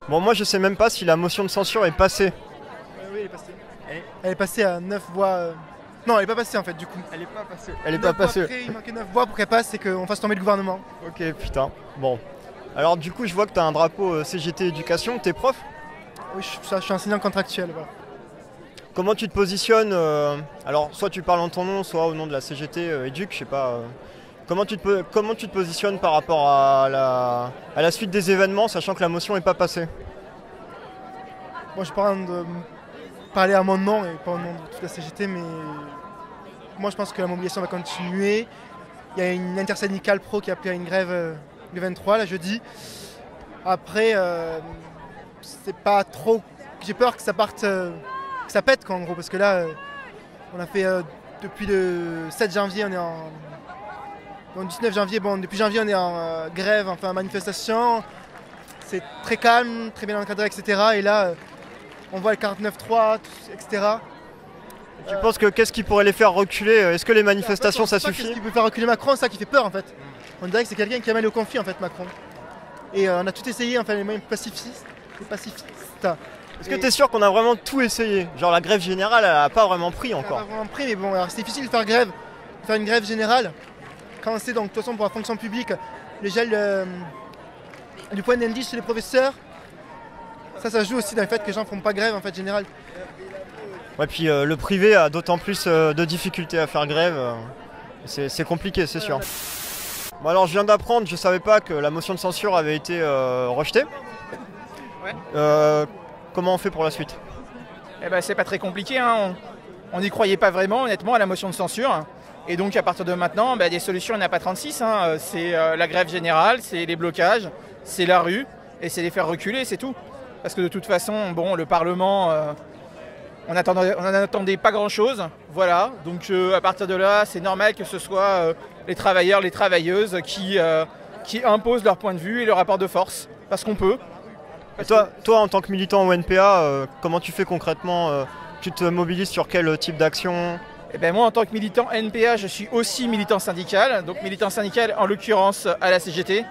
Bon, moi je sais même pas si la motion de censure est passée. Oui, elle est passée. Elle est passée à 9 voix. Non, elle est pas passée en fait, du coup. Elle est pas passée. Elle est pas passée. Après, il manquait 9 voix pour qu'elle passe et qu'on fasse tomber le gouvernement. Ok, putain. Bon. Alors, du coup, je vois que t'as un drapeau CGT Éducation. T'es prof? Oui, je suis enseignant contractuel. Voilà. Comment tu te positionnes alors, soit tu parles en ton nom, soit au nom de la CGT Éduc, je sais pas. Comment tu te positionnes par rapport à la suite des événements, sachant que la motion n'est pas passée? Bon, je parle de parler à mon nom et pas au nom de toute la CGT, mais moi je pense que la mobilisation va continuer. Il y a une intersyndicale pro qui a appelé à une grève le 23, là jeudi. Après, c'est pas trop. J'ai peur que ça parte, que ça pète quoi, en gros, parce que là, on a fait depuis le 7 janvier, on est en. Bon, 19 janvier, bon, depuis janvier, on est en grève, enfin en manifestation. C'est très calme, très bien encadré, etc. Et là, on voit le 49.3, etc. Tu penses que qu'est-ce qui pourrait les faire reculer? Est-ce que les manifestations ça suffit? Ce qui peut faire reculer Macron, c'est ça qui fait peur en fait. On dirait que c'est quelqu'un qui amène au conflit en fait, Macron. Et on a tout essayé, enfin les moyens pacifistes. Est-ce que tu es sûr qu'on a vraiment tout essayé? Genre la grève générale, elle a pas vraiment pris encore. Elle a pas vraiment pris, mais bon, alors c'est difficile de faire une grève générale. Quand c'est donc de toute façon pour la fonction publique, le gel du point d'indice chez les professeurs, ça joue aussi dans le fait que les gens ne font pas grève en fait générale. Ouais, puis le privé a d'autant plus de difficultés à faire grève. C'est compliqué, c'est sûr. Bon, alors je viens d'apprendre, je savais pas que la motion de censure avait été rejetée. Ouais. Comment on fait pour la suite? Eh ben, c'est pas très compliqué, hein. On n'y croyait pas vraiment, honnêtement, à la motion de censure. Et donc, à partir de maintenant, des solutions, il n'y en a pas 36. Hein. C'est la grève générale, c'est les blocages, c'est la rue, et c'est les faire reculer, c'est tout. Parce que de toute façon, bon, le Parlement, on n'en attendait pas grand-chose. Voilà. Donc, à partir de là, c'est normal que ce soit les travailleurs, les travailleuses qui imposent leur point de vue et leur rapport de force. Parce qu'on peut. Et toi, en tant que militant au NPA, comment tu fais concrètement? Tu te mobilises sur quel type d'action? Eh ben moi, en tant que militant NPA, je suis aussi militant syndical. Donc militant syndical, en l'occurrence, à la CGT.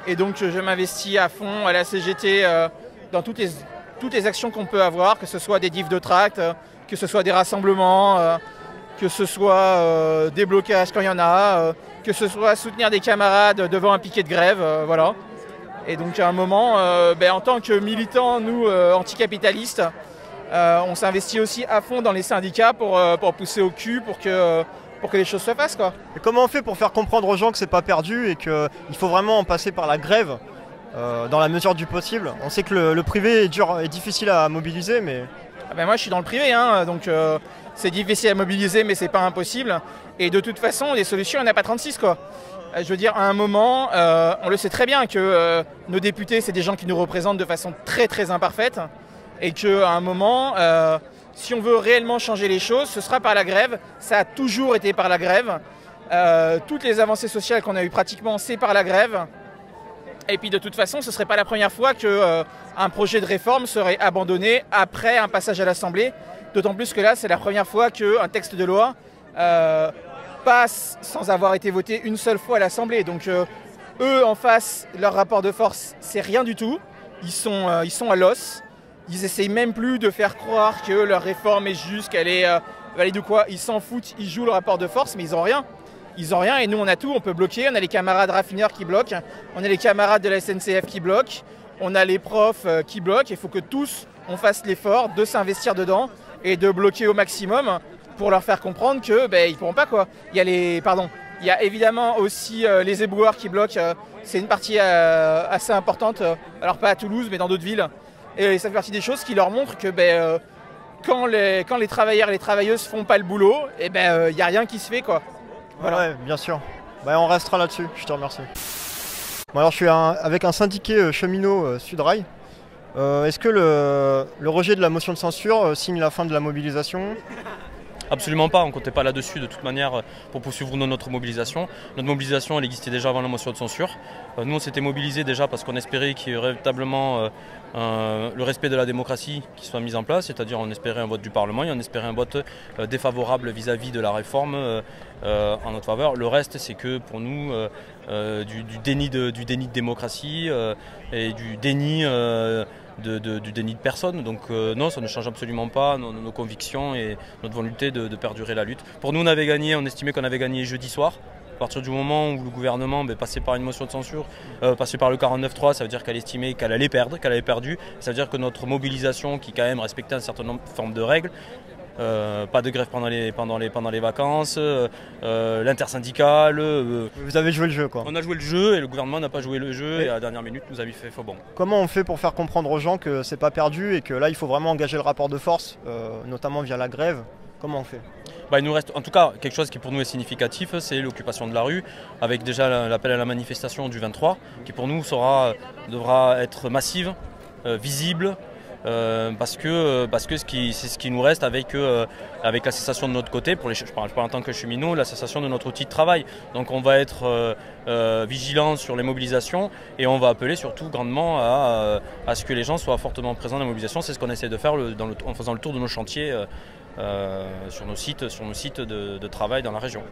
Et donc, je m'investis à fond à la CGT dans toutes les actions qu'on peut avoir, que ce soit des diffs de tracts, que ce soit des rassemblements, que ce soit des blocages quand il y en a, que ce soit soutenir des camarades devant un piquet de grève, voilà. Et donc à un moment, en tant que militants, nous, anticapitalistes, on s'investit aussi à fond dans les syndicats pour pousser au cul, pour que les choses se fassent, quoi. Et comment on fait pour faire comprendre aux gens que c'est pas perdu et qu'il faut vraiment en passer par la grève dans la mesure du possible? On sait que le privé est dur et difficile à mobiliser, mais... Moi je suis dans le privé, hein, donc c'est difficile à mobiliser, mais c'est pas impossible. Et de toute façon, les solutions, il n'y en a pas 36, quoi. Je veux dire, à un moment, on le sait très bien que nos députés, c'est des gens qui nous représentent de façon très très imparfaite. Et qu'à un moment, si on veut réellement changer les choses, ce sera par la grève. Ça a toujours été par la grève. Toutes les avancées sociales qu'on a eues pratiquement, c'est par la grève. Et puis de toute façon, ce ne serait pas la première fois qu'un projet de réforme serait abandonné après un passage à l'Assemblée. D'autant plus que là, c'est la première fois qu'un texte de loi passe sans avoir été voté une seule fois à l'Assemblée. Donc eux, en face, leur rapport de force, c'est rien du tout. Ils sont à l'os. Ils essayent même plus de faire croire que leur réforme est juste, qu'elle est valide ou quoi. Ils s'en foutent, ils jouent le rapport de force, mais ils n'ont rien. Ils n'ont rien et nous on a tout, on peut bloquer. On a les camarades raffineurs qui bloquent, on a les camarades de la SNCF qui bloquent, on a les profs qui bloquent. Il faut que tous on fasse l'effort de s'investir dedans et de bloquer au maximum pour leur faire comprendre que ils pourront pas, quoi. Il y a évidemment aussi les éboueurs qui bloquent. C'est une partie assez importante. Alors pas à Toulouse, mais dans d'autres villes. Et ça fait partie des choses qui leur montrent que quand les travailleurs et les travailleuses font pas le boulot, il n'y a rien qui se fait, quoi. Voilà. Ouais, bien sûr. On restera là-dessus, je te remercie. Bon, alors je suis avec un syndiqué cheminot Sudrail. Est-ce que le rejet de la motion de censure signe la fin de la mobilisation? Absolument pas, on ne comptait pas là-dessus de toute manière pour poursuivre notre mobilisation. Notre mobilisation, elle existait déjà avant la motion de censure. Nous, on s'était mobilisés déjà parce qu'on espérait qu'il y ait véritablement le respect de la démocratie qui soit mis en place, c'est-à-dire on espérait un vote du Parlement et on espérait un vote défavorable vis-à-vis de la réforme en notre faveur. Le reste, c'est que pour nous, du déni de démocratie et du déni du déni de personne. Donc non, ça ne change absolument pas nos convictions et notre volonté de perdurer la lutte. Pour nous, on estimait qu'on avait gagné jeudi soir. À partir du moment où le gouvernement passait par une motion de censure, passait par le 49.3, ça veut dire qu'elle estimait qu'elle allait perdre, qu'elle avait perdu. Ça veut dire que notre mobilisation, qui quand même respectait un certain nombre de formes de règles, pas de grève pendant les vacances, l'intersyndicale. Vous avez joué le jeu, quoi. On a joué le jeu et le gouvernement n'a pas joué le jeu et à la dernière minute nous a mis fait faux bon. Comment on fait pour faire comprendre aux gens que c'est pas perdu et que là il faut vraiment engager le rapport de force, notamment via la grève? Comment on fait? Il nous reste en tout cas quelque chose qui pour nous est significatif, c'est l'occupation de la rue, avec déjà l'appel à la manifestation du 23, qui pour nous devra être massive, visible, parce que c'est ce qui nous reste avec la cessation de notre côté, je parle en tant que cheminot, la cessation de notre outil de travail. Donc on va être vigilant sur les mobilisations et on va appeler surtout grandement à ce que les gens soient fortement présents dans la mobilisation. C'est ce qu'on essaie de faire en faisant le tour de nos chantiers sur nos sites de travail dans la région.